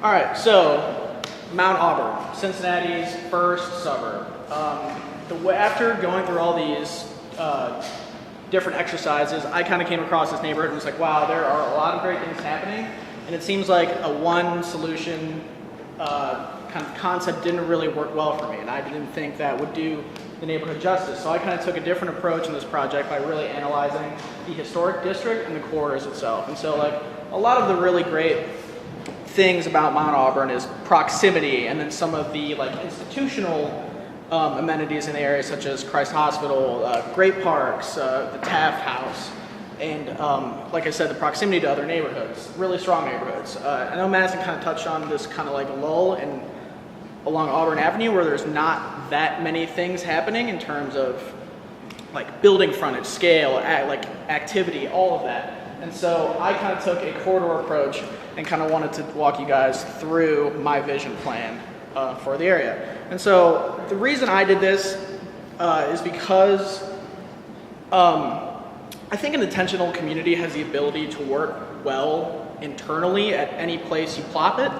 All right, so Mount Auburn, Cincinnati's first suburb. After going through all these different exercises, I kind of came across this neighborhood and was like, wow, there are a lot of great things happening, and it seems like a one solution kind of concept didn't really work well for me, and I didn't think that would do the neighborhood justice. So I kind of took a different approach in this project by really analyzing the historic district and the corridors itself. And so like a lot of the really great things about Mount Auburn is proximity, and then some of the like institutional amenities in the area, such as Christ Hospital, great parks, the Taft House, and like I said, the proximity to other neighborhoods, really strong neighborhoods. I know Madison kind of touched on this kind of like lull along Auburn Avenue where there's not that many things happening in terms of like building frontage, scale, like activity, all of that. And so I kind of took a corridor approach and kind of wanted to walk you guys through my vision plan for the area. And so the reason I did this is because I think an intentional community has the ability to work well internally at any place you plop it,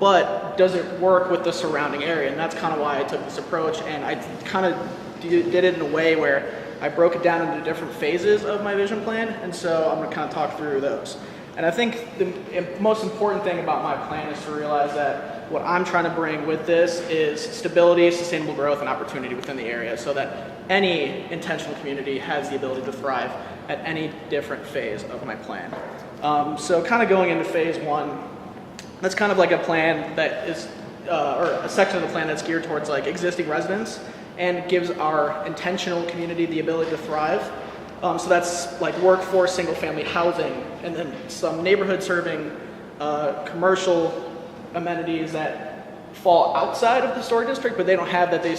but does it work with the surrounding area? And that's kind of why I took this approach, and I kind of did it in a way where I broke it down into different phases of my vision plan, and so I'm going to kind of talk through those. And I think the most important thing about my plan is to realize that what I'm trying to bring with this is stability, sustainable growth, and opportunity within the area so that any intentional community has the ability to thrive at any different phase of my plan. So kind of going into phase one, that's kind of like a plan that is, or a section of the plan that's geared towards like existing residents and gives our intentional community the ability to thrive. So that's like workforce, single family housing, and then some neighborhood serving commercial amenities that fall outside of the historic district, but they don't have that they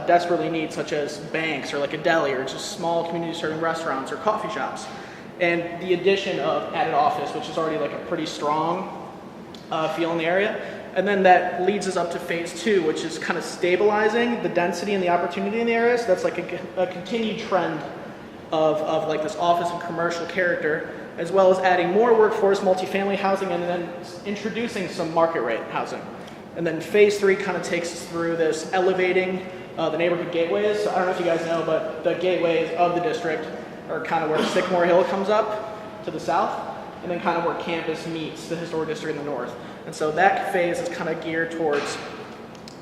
desperately need, such as banks or like a deli or just small community serving restaurants or coffee shops. And the addition of added office, which is already like a pretty strong feel in the area. And then that leads us up to phase two, which is kind of stabilizing the density and the opportunity in the area. So that's like a continued trend of like this office and commercial character, as well as adding more workforce, multifamily housing, and then introducing some market rate housing. And then phase three kind of takes us through this elevating the neighborhood gateways. So I don't know if you guys know, but the gateways of the district are kind of where Sycamore Hill comes up to the south, and then kind of where campus meets the historic district in the north. And so that phase is kind of geared towards,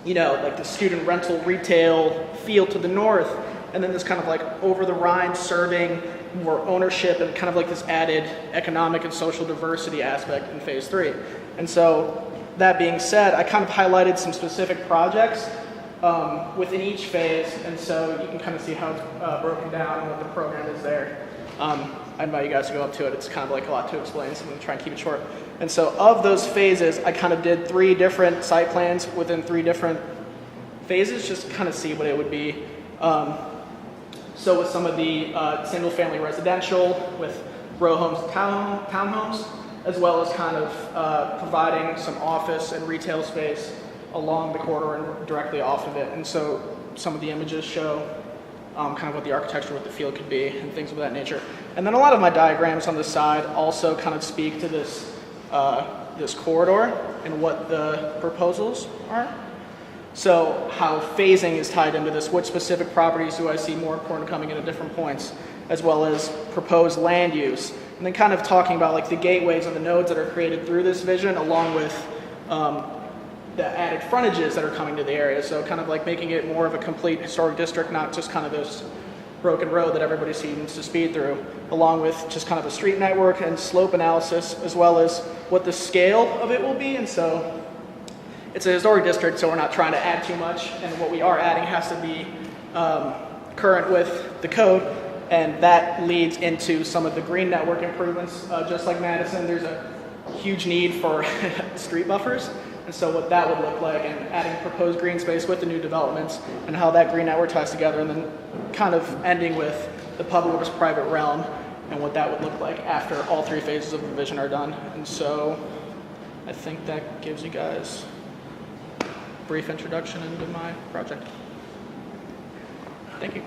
you know, like the student rental retail feel to the north, and then this kind of like over the Rhine serving more ownership and kind of like this added economic and social diversity aspect in phase three. And so that being said, I kind of highlighted some specific projects within each phase, and so you can kind of see how it's broken down and what the program is there. I invite you guys to go up to it. It's kind of like a lot to explain, so I'm going to try and keep it short. And so of those phases, I kind of did 3 different site plans within 3 different phases, just to kind of see what it would be. So with some of the single-family residential, with row homes, townhomes, as well as kind of providing some office and retail space along the corridor and directly off of it. And so some of the images show kind of what the architecture, what the feel could be, and things of that nature. And then a lot of my diagrams on the side also kind of speak to this this corridor and what the proposals are. So how phasing is tied into this, what specific properties do I see more important coming in at different points, as well as proposed land use. And then kind of talking about like the gateways and the nodes that are created through this vision, along with the added frontages that are coming to the area. So kind of like making it more of a complete historic district, not just kind of this broken road that everybody seems to speed through, along with just kind of a street network and slope analysis, as well as what the scale of it will be. And so it's a historic district, so we're not trying to add too much, and what we are adding has to be current with the code, and that leads into some of the green network improvements. Just like Madison, there's a huge need for street buffers, and so what that would look like, and adding proposed green space with the new developments, and how that green network ties together, and then kind of ending with the public versus private realm, and what that would look like after all 3 phases of the vision are done. And so I think that gives you guys brief introduction into my project. Thank you.